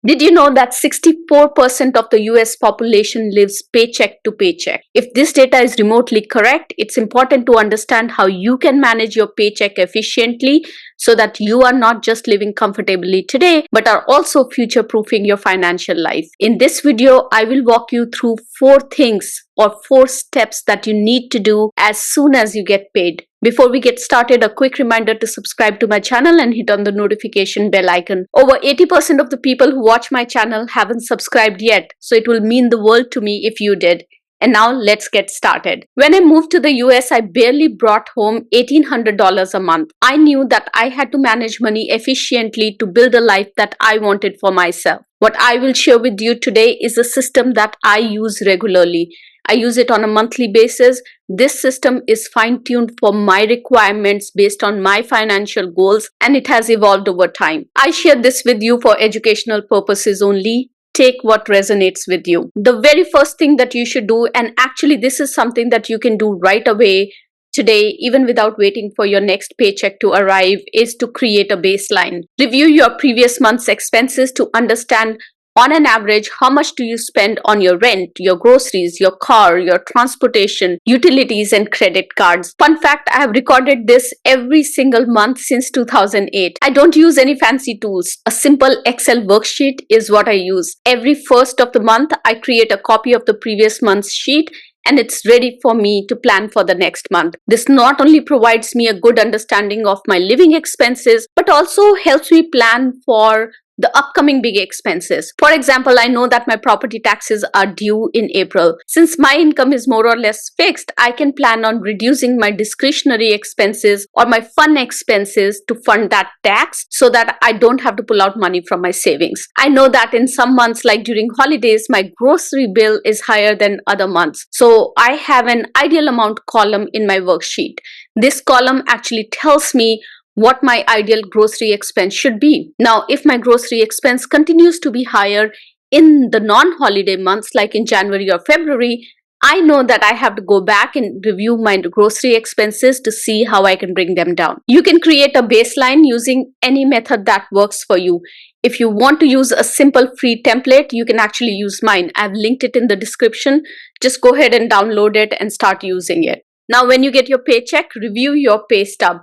Did you know that 64% of the US population lives paycheck to paycheck? If this data is remotely correct, it's important to understand how you can manage your paycheck efficiently so that you are not just living comfortably today, but are also future-proofing your financial life. In this video, I will walk you through 4 things or 4 steps that you need to do as soon as you get paid. Before we get started, a quick reminder to subscribe to my channel and hit on the notification bell icon. Over 80% of the people who watch my channel haven't subscribed yet, so it will mean the world to me if you did. And now let's get started. When I moved to the US, I barely brought home $1,800 a month. I knew that I had to manage money efficiently to build a life that I wanted for myself. What I will share with you today is a system that I use regularly. I use it on a monthly basis. This system is fine-tuned for my requirements based on my financial goals, and it has evolved over time. I share this with you for educational purposes only. Take what resonates with you. The very first thing that you should do, and actually this is something that you can do right away today, even without waiting for your next paycheck to arrive, is to create a baseline. Review your previous month's expenses to understand on an average, how much do you spend on your rent, your groceries, your car, your transportation, utilities, and credit cards? Fun fact, I have recorded this every single month since 2008. I don't use any fancy tools. A simple Excel worksheet is what I use. Every first of the month, I create a copy of the previous month's sheet, and it's ready for me to plan for the next month. This not only provides me a good understanding of my living expenses, but also helps me plan for the upcoming big expenses. For example, I know that my property taxes are due in April. Since my income is more or less fixed, I can plan on reducing my discretionary expenses or my fun expenses to fund that tax so that I don't have to pull out money from my savings. I know that in some months, like during holidays, my grocery bill is higher than other months. So I have an ideal amount column in my worksheet. This column actually tells me what my ideal grocery expense should be. Now, if my grocery expense continues to be higher in the non-holiday months like in January or February, I know that I have to go back and review my grocery expenses to see how I can bring them down. You can create a baseline using any method that works for you. If you want to use a simple free template, you can actually use mine. I've linked it in the description. Just go ahead and download it and start using it. Now, when you get your paycheck, review your pay stub.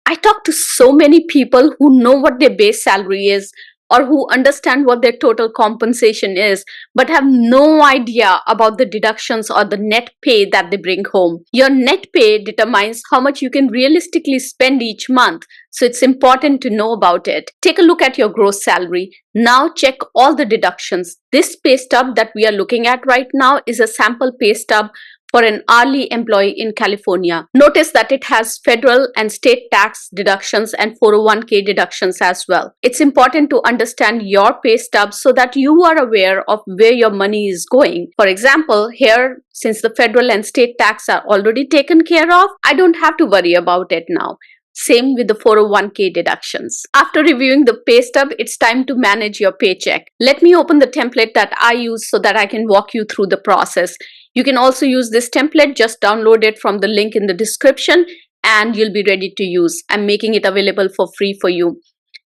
I talk to so many people who know what their base salary is or who understand what their total compensation is, but have no idea about the deductions or the net pay that they bring home. Your net pay determines how much you can realistically spend each month, so it's important to know about it. Take a look at your gross salary. Now check all the deductions. This pay stub that we are looking at right now is a sample pay stub for an hourly employee in California. Notice that it has federal and state tax deductions and 401k deductions as well. It's important to understand your pay stub so that you are aware of where your money is going. For example, here, since the federal and state tax are already taken care of, I don't have to worry about it now. Same with the 401k deductions. After reviewing the pay stub, it's time to manage your paycheck. Let me open the template that I use so that I can walk you through the process. You can also use this template. Just download it from the link in the description and you'll be ready to use. I'm making it available for free for you.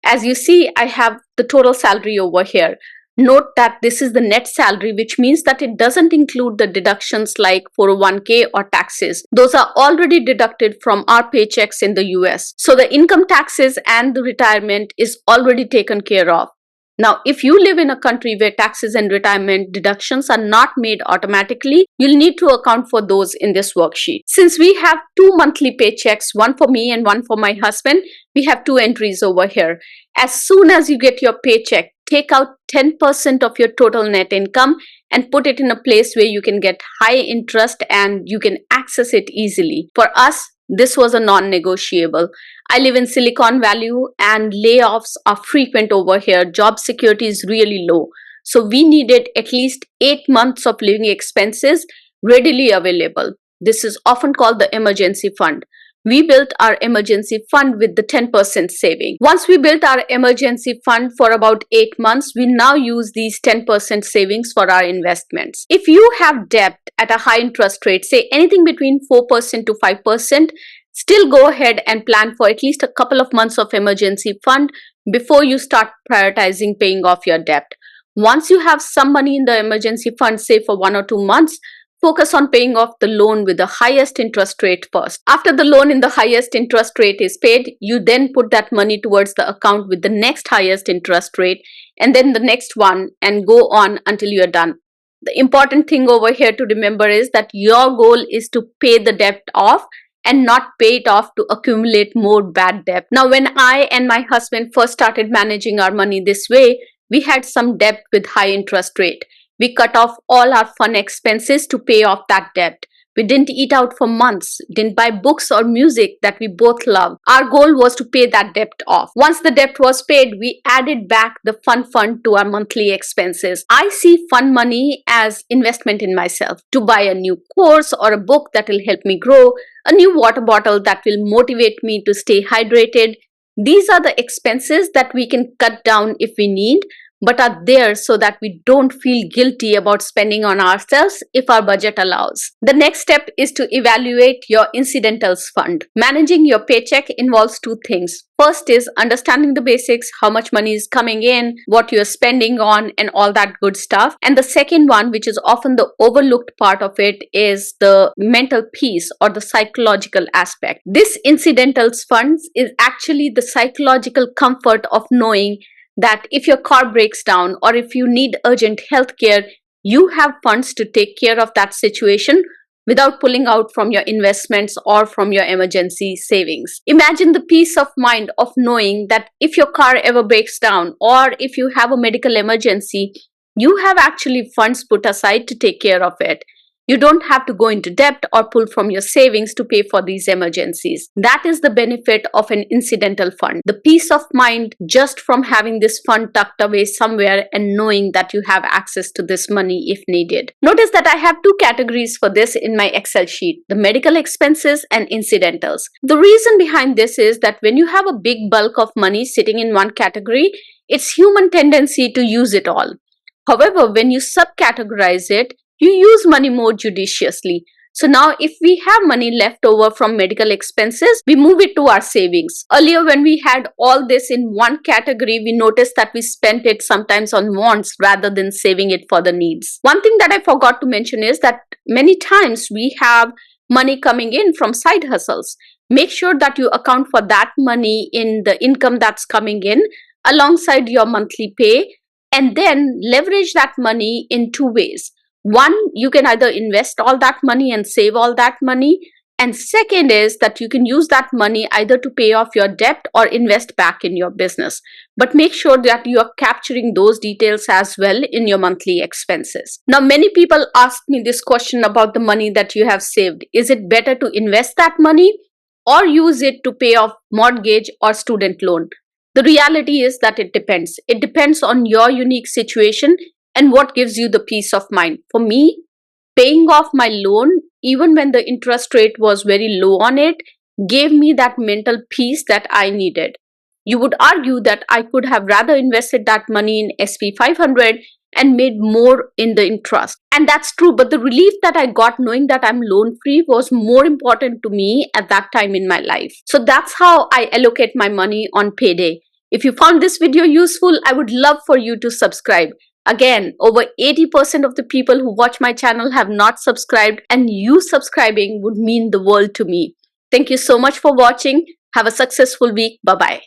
As you see, I have the total salary over here. Note that this is the net salary, which means that it doesn't include the deductions like 401k or taxes. Those are already deducted from our paychecks in the US. So the income taxes and the retirement is already taken care of. Now, if you live in a country where taxes and retirement deductions are not made automatically, you'll need to account for those in this worksheet. Since we have 2 monthly paychecks, one for me and one for my husband, we have 2 entries over here. As soon as you get your paycheck, take out 10% of your total net income and put it in a place where you can get high interest and you can access it easily. For us, this was a non-negotiable. I live in Silicon Valley and layoffs are frequent over here. Job security is really low. So we needed at least 8 months of living expenses readily available. This is often called the emergency fund. We built our emergency fund with the 10% saving. Once we built our emergency fund for about 8 months, we now use these 10% savings for our investments. If you have debt at a high interest rate, say anything between 4% to 5%, still go ahead and plan for at least a couple of months of emergency fund before you start prioritizing paying off your debt. Once you have some money in the emergency fund, say for 1 or 2 months, focus on paying off the loan with the highest interest rate first. After the loan in the highest interest rate is paid, you then put that money towards the account with the next highest interest rate, and then the next one, and go on until you're done. The important thing over here to remember is that your goal is to pay the debt off and not pay it off to accumulate more bad debt. Now, when I and my husband first started managing our money this way, we had some debt with high interest rate. We cut off all our fun expenses to pay off that debt. We didn't eat out for months, didn't buy books or music that we both love. Our goal was to pay that debt off. Once the debt was paid, we added back the fun fund to our monthly expenses. I see fun money as investment in myself, to buy a new course or a book that will help me grow, a new water bottle that will motivate me to stay hydrated. These are the expenses that we can cut down if we need, but are there so that we don't feel guilty about spending on ourselves if our budget allows. The next step is to evaluate your incidentals fund. Managing your paycheck involves two things. First is understanding the basics, how much money is coming in, what you're spending on, and all that good stuff. And the second one, which is often the overlooked part of it, is the mental piece or the psychological aspect. This incidentals funds is actually the psychological comfort of knowing that if your car breaks down or if you need urgent health care, you have funds to take care of that situation without pulling out from your investments or from your emergency savings. Imagine the peace of mind of knowing that if your car ever breaks down or if you have a medical emergency, you have actually funds put aside to take care of it. You don't have to go into debt or pull from your savings to pay for these emergencies. That is the benefit of an incidental fund. The peace of mind just from having this fund tucked away somewhere and knowing that you have access to this money if needed. Notice that I have two categories for this in my Excel sheet: the medical expenses and incidentals. The reason behind this is that when you have a big bulk of money sitting in one category, it's human tendency to use it all. However, when you subcategorize it, you use money more judiciously. So now if we have money left over from medical expenses, we move it to our savings. Earlier, when we had all this in one category, we noticed that we spent it sometimes on wants rather than saving it for the needs. One thing that I forgot to mention is that many times we have money coming in from side hustles. Make sure that you account for that money in the income that's coming in alongside your monthly pay, and then leverage that money in two ways. One, you can either invest all that money and save all that money. And second is that you can use that money either to pay off your debt or invest back in your business. But make sure that you are capturing those details as well in your monthly expenses. Now, many people ask me this question about the money that you have saved. Is it better to invest that money or use it to pay off mortgage or student loan? The reality is that it depends. It depends on your unique situation and what gives you the peace of mind. For me, paying off my loan, even when the interest rate was very low on it, gave me that mental peace that I needed. You would argue that I could have rather invested that money in SP 500 and made more in the interest. And that's true, but the relief that I got knowing that I'm loan free was more important to me at that time in my life. So that's how I allocate my money on Payday. If you found this video useful, I would love for you to subscribe. Again, over 80% of the people who watch my channel have not subscribed, and you subscribing would mean the world to me. Thank you so much for watching. Have a successful week. Bye-bye.